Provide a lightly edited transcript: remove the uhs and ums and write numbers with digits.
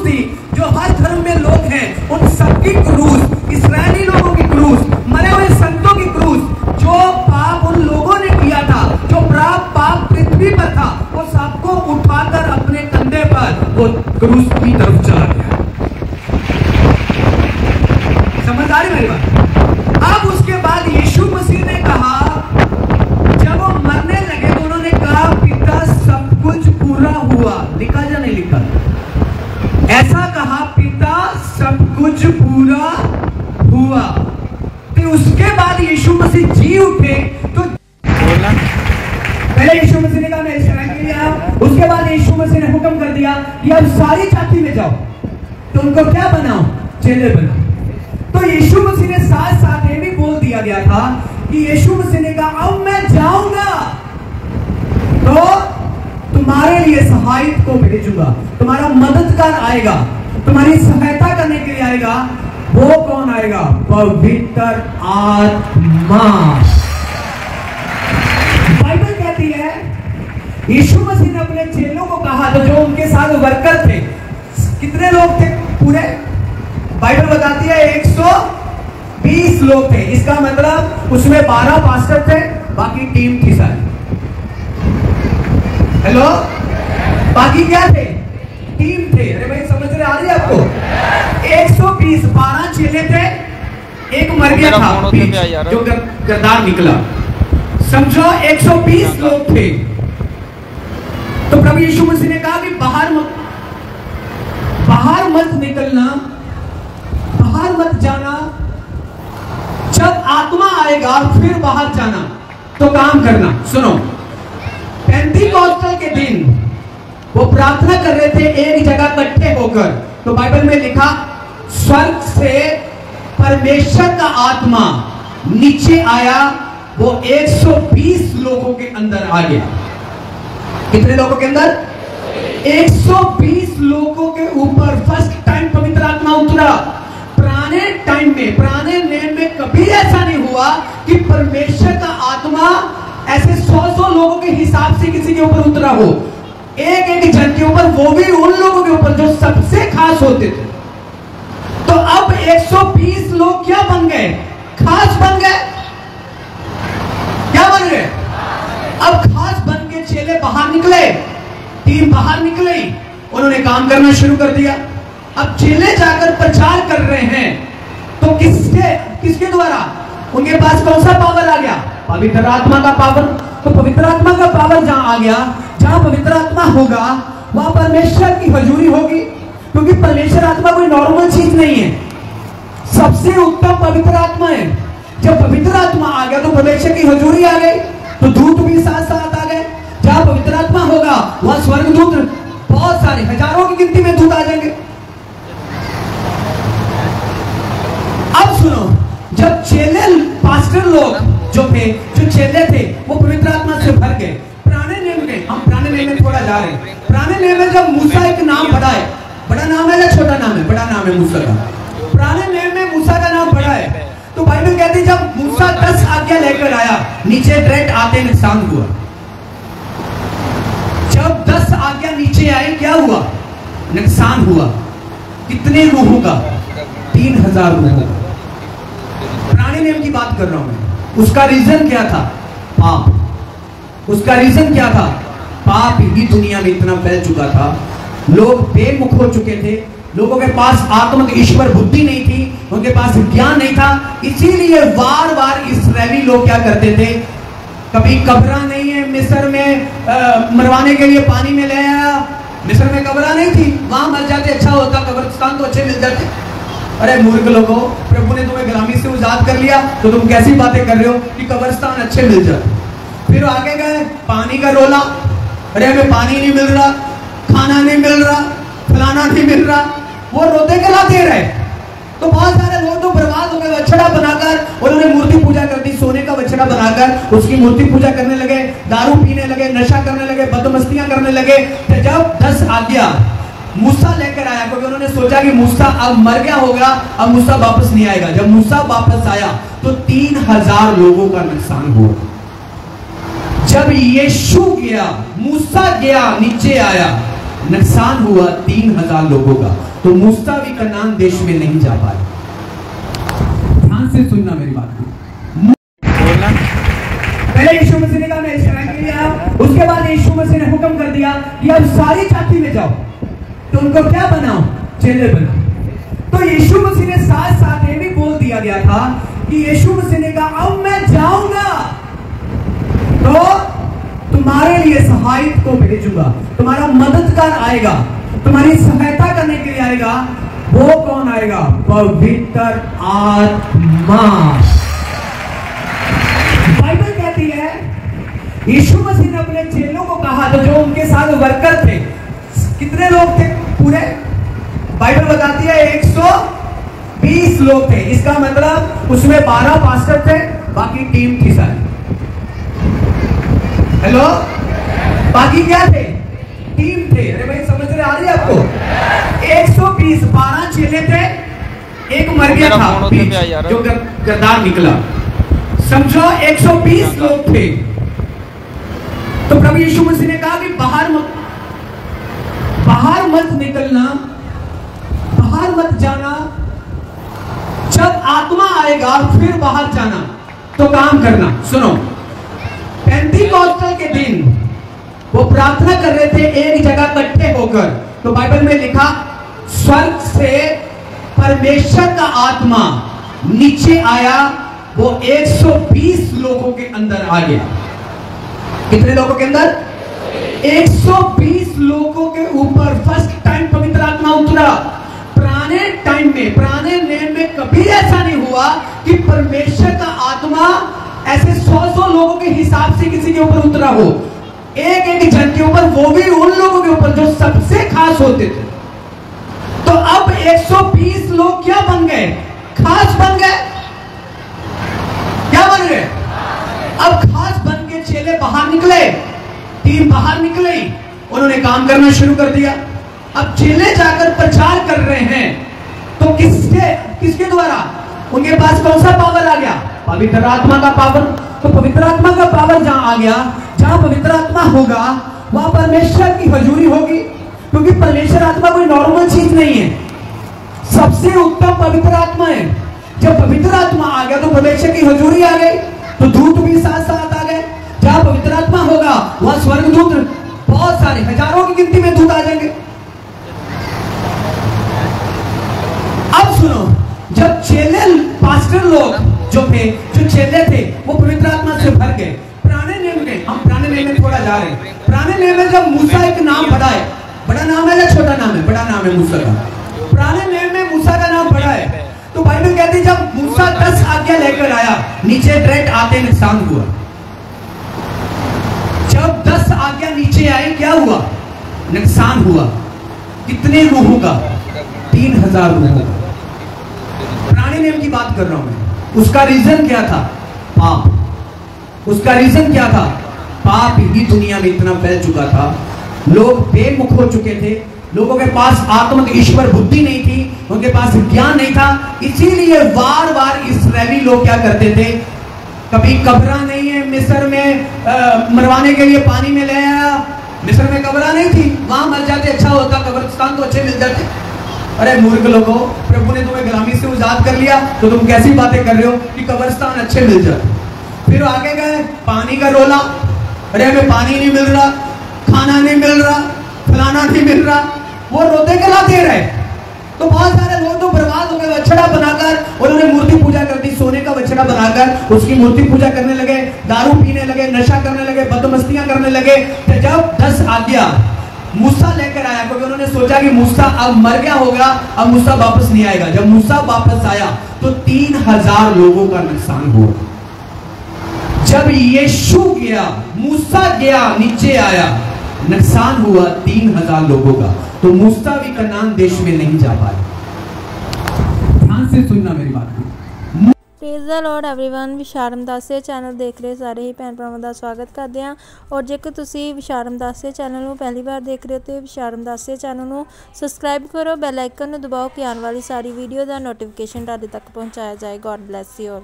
थी, जो हर धर्म में लोग हैं उन सबकी क्रूस, इस्राएली लोगों की क्रूस, मरे हुए संतों की क्रूस, जो पाप उन लोगों ने किया था, जो पाप पृथ्वी पर था, वो सबको उठाकर अपने कंधे पर वो क्रूस की तरफ चला गया। समझ आ रही मेरी बात? अब उसके बाद यीशु मसीह ने कहा, जब वो मरने लगे तो उन्होंने कहा, पिता सब कुछ पूरा हुआ। लिखा या नहीं लिखा? ऐसा कहा, पिता सब कुछ पूरा हुआ। तो उसके बाद यीशु मसीह जी उठे। तो पहले यीशु मसीह ने कहा मैं इस्राएल के लिए आया, उसके बाद यीशु मसीह ने हुक्म कर दिया कि अब सारी जाति में जाओ, तो उनको क्या बनाओ? चेले बनाओ। तो यीशु मसीह ने साथ साथ ये भी बोल दिया गया था कि यीशु मसीह ने कहा, अब मैं जाऊंगा तो तुम्हारे लिए सहायक को भेजूंगा, तुम्हारा मददगार आएगा, तुम्हारी सहायता करने के लिए आएगा। वो कौन आएगा? पवित्र आत्मा। बाइबल कहती है यीशु मसीह ने अपने चेलों को कहा, तो जो उनके साथ वर्कर थे, कितने लोग थे पूरे? बाइबल बताती है 120 लोग थे। इसका मतलब उसमें 12 पास्टर थे, बाकी टीम थी सारी। हेलो, बाकी क्या थे? टीम थे। अरे भाई समझ रहे, आ रही है आपको? 120, 12 चेले थे, एक मर गया था जो गद्दार निकला। समझो 120 लोग थे। तो प्रभु यीशु मसीह ने कहा कि बाहर मत निकलना, बाहर मत जाना, जब आत्मा आएगा फिर बाहर जाना, तो काम करना। सुनो, पेंतीकोस्टल के दिन वो प्रार्थना कर रहे थे एक जगह इकट्ठे होकर, तो बाइबल में लिखा, स्वर्ग से परमेश्वर का आत्मा नीचे आया, वो 120 लोगों के अंदर आ गया। कितने लोगों के अंदर? 120 लोगों के ऊपर फर्स्ट टाइम पवित्र आत्मा उतरा। पुराने टाइम में, पुराने नेम में कभी ऐसा नहीं हुआ कि परमेश्वर का आत्मा ऐसे 100 लोगों के हिसाब से किसी के ऊपर उतरा हो। एक एक जन के ऊपर, वो भी उन लोगों के ऊपर जो सबसे खास होते थे। तो अब 120 लोग क्या बन गए? खास बन गए। क्या बन गए? अब खास बन के चेले बाहर निकले, टीम बाहर निकली, उन्होंने काम करना शुरू कर दिया। अब चेले जाकर प्रचार कर रहे हैं, तो किसके द्वारा? उनके पास कौन सा पावर आ गया? पवित्र आत्मा का पावर। तो पवित्र आत्मा का पावर जहां आ गया, जहां पवित्र आत्मा होगा वहां परमेश्वर की हजूरी होगी, क्योंकि परमेश्वर आत्मा कोई नॉर्मल चीज नहीं है, सबसे उत्तम पवित्र आत्मा है। जब पवित्र आत्मा आ गया तो परमेश्वर की हजूरी आ गई, तो दूत भी साथ साथ आ गए। जहां पवित्र आत्मा होगा वहां स्वर्गदूत बहुत सारे, हजारों की गिनती में दूत आ जाएंगे। अब सुनो, जब चेले, पास्टर लोग जो थे, जो चेले थे, वो पवित्र आत्मा से भर गए। पुराने नेम में, हम पुराने नेम में थोड़ा जा रहे हैं। पुराने नेम में जब मूसा एक नाम बड़ा है, बड़ा नाम है या छोटा नाम है? बड़ा नाम है मूसा का। पुराने नेम में मूसा का नाम बड़ा है। तो बाइबल कहती है जब मूसा 10 आज्ञा लेकर आया, नीचे डायरेक्ट आते नुकसान हुआ। जब 10 आज्ञा नीचे आई, क्या हुआ? नुकसान हुआ। कितने रूहों का? 3000 रूहों का। पुराने नेम की बात कर रहा हूं मैं। उसका रीजन क्या था? पाप। उसका रीजन क्या था? पाप ही दुनिया में इतना फैल चुका था, लोग बेमुख हो चुके थे, लोगों के पास आत्मिक ईश्वर बुद्धि नहीं थी, उनके पास ज्ञान नहीं था। इसीलिए बार बार इस्राएली लोग क्या करते थे? कभी कब्रा नहीं है मिस्र में, मरवाने के लिए पानी में ले आया, मिस्र में कब्रा नहीं थी, वहां मर जाते, अच्छा होता, कब्रिस्तान तो अच्छे मिल जाते। अरे मूर्ख लोगों, प्रभु ने तुम्हें गुलामी से आजाद कर लिया, तो तुम कैसी बातें कर रहे हो कि कब्रिस्तान अच्छे मिल जाते। फिर आगे गए, पानी का रोला, अरे हमें पानी नहीं मिल रहा, खाना नहीं मिल रहा, फलाना नहीं मिल रहा, वो रोते कराते रहे। तो बहुत सारे लोग तो बर्बाद हो गए। बछड़ा बनाकर उन्होंने मूर्ति पूजा कर दी, सोने का बछड़ा बनाकर उसकी मूर्ति पूजा करने लगे, दारू पीने लगे, नशा करने लगे, बदमस्तियां करने लगे। तो जब 10 आज्ञा मूसा लेकर आया, क्योंकि उन्होंने सोचा कि मूसा अब मर गया होगा, अब मूसा वापस नहीं आएगा। जब मूसा वापस आया तो 3000 लोगों का नुकसान हुआ। जब यीशु गया, मूसा गया, नीचे आया, नुकसान हुआ 3000 लोगों का। तो मूसा भी कनान देश में नहीं जा पाए। ध्यान से सुनना मेरी बात को। पहले यीशु मसीह ने कहा मैं इस्राएल के लिए आया, उसके बाद यीशु मसीह ने हुक्म कर दिया कि अब सारी जाति में जाओ, तो उनको क्या बनाओ, चेले बनाओ। तो यीशु मसीह ने साथ साथ ये भी बोल दिया गया था कि यीशु मसीह ने कहा अब मैं जाऊंगा तो तुम्हारे लिए सहायक को भेजूंगा, तुम्हारा मददगार आएगा, तुम्हारी सहायता करने के लिए आएगा। वो कौन आएगा? पवित्र आत्मा। बाइबल कहती है यीशु मसीह ने अपने चेलों को कहा, तो जो उनके साथ वर्कर थे, कितने लोग थे पूरे? बाइबल बताती है 120 लोग थे। इसका मतलब उसमें 12 पास्टर थे, बाकी टीम थी सारी। हेलो, बाकी क्या थे? टीम थे। अरे भाई समझ रहे, आ रही है आपको? 120, 12 चेले थे, एक मर गया था बीच, जो गद्दार निकला। समझो 120 लोग थे। तो प्रभु यीशु मसीह ने कहा कि बाहर मत निकलना, बाहर मत जाना, जब आत्मा आएगा फिर बाहर जाना। तो काम करना, सुनो, पेंटिकॉस्टल के दिन वो प्रार्थना कर रहे थे एक जगह इकट्ठे होकर। तो बाइबल में लिखा स्वर्ग से परमेश्वर का आत्मा नीचे आया, वो 120 लोगों के अंदर आ गया। कितने लोगों के अंदर? 120 लोगों के ऊपर फर्स्ट टाइम पवित्र आत्मा उतरा। पुराने टाइम में, पुराने नेम में कभी ऐसा नहीं हुआ कि परमेश्वर का आत्मा ऐसे 100 लोगों के हिसाब से किसी के ऊपर उतरा हो। एक एक जन के ऊपर, वो भी उन लोगों के ऊपर जो सबसे खास होते थे। तो अब 120 लोग क्या बन गए? खास बन गए। क्या बन गए? अब खास बन के चेले बाहर निकले, टीम बाहर निकली, उन्होंने काम करना शुरू कर दिया। अब चेले जाकर प्रचार कर रहे हैं, तो किसके द्वारा? उनके पास कौन सा पावर आ गया? पवित्र आत्मा का पावर। तो पवित्र आत्मा का पावर जहां आ गया, जहां पवित्र आत्मा होगा वहां परमेश्वर की हजूरी होगी, क्योंकि परमेश्वर आत्मा कोई नॉर्मल चीज नहीं है, सबसे उत्तम पवित्र आत्मा है। जब पवित्र आत्मा आ गया तो परमेश्वर की हजूरी आ गई, तो दूत भी साथ साथ आ गए। जहां पवित्र आत्मा होगा वहां स्वर्गदूत बहुत सारे, हजारों की गिनती में दूत आ जाएंगे। अब सुनो, जब चेले पास्टर लोग जो चेले थे वो पवित्र आत्मा से भर गए। पुराने नेम में, हम पुराने नेम में थोड़ा जा रहे हैं। पुराने नेम में जब मूसा एक नाम बड़ा है, बड़ा नाम है या छोटा नाम है? बड़ा नाम है मूसा का। पुराने नेम में मूसा का नाम बड़ा है। तो बाइबल कहती है जब मूसा 10 आज्ञा लेकर आया, नीचे डायरेक्ट आते नुकसान हुआ। जब 10 आज्ञा नीचे आई, क्या हुआ? नुकसान हुआ। कितने रूहों का? 3000 रूहों का। पुराने नेम की बात कर रहा हूं मैं। उसका रीजन क्या था? पाप। उसका रीजन क्या था? पाप ही दुनिया में इतना फैल चुका था, लोग बेमुख हो चुके थे, लोगों के पास आत्मिक ईश्वर बुद्धि नहीं थी, उनके पास ज्ञान नहीं था। इसीलिए बार बार इस्राएली लोग क्या करते थे? कभी कब्रा नहीं है मिस्र में, मरवाने के लिए पानी में ले आया। मिस्र में कब्रा नहीं थी, वहां मर जाते, अच्छा होता, कब्रिस्तान तो अच्छे मिल जाते। अरे मूर्ख लोगों, प्रभु ने तुम्हें गुलामी से आजाद कर लिया, तो तुम कैसी बातें कर रहे हो कि कब्रिस्तान अच्छे मिल जाते। फिर आगे गए, पानी का रोला, अरे हमें पानी नहीं मिल रहा, खाना नहीं मिल रहा, फलाना नहीं मिल रहा, वो रोते गलाते रहे। तो बहुत सारे लोग तो बर्बाद हो गए। बछड़ा बनाकर उन्होंने मूर्ति पूजा कर दी, सोने का बछड़ा बनाकर उसकी मूर्ति पूजा करने लगे, दारू पीने लगे, नशा करने लगे, बदमस्तियां करने लगे। तो जब 10 आज्ञा मूसा लेकर आया, क्योंकि उन्होंने सोचा कि मूसा अब मर गया होगा, अब मूसा वापस नहीं आएगा। जब मूसा वापस आया तो 3000 लोगों का नुकसान हुआ। जब यीशु गया, मूसा गया, नीचे आया, नुकसान हुआ 3000 लोगों का। तो मूसा भी कनान देश में नहीं जा पाए। ध्यान से सुनना मेरी बात को। Praise the Lord everyone. विशारम दासे चैनल देख रहे सारे ही भैन भरावां दा स्वागत करते हैं। और जेकर तुसी विशारम दासे चैनल में पहली बार देख रहे हो तो विशारम दासे चैनल को सबसक्राइब करो, बैल आइकन दबाओ कि आने वाली सारी वीडियो का नोटिफिकेशन तुहाडे तक पहुँचाया जाए। God bless you all.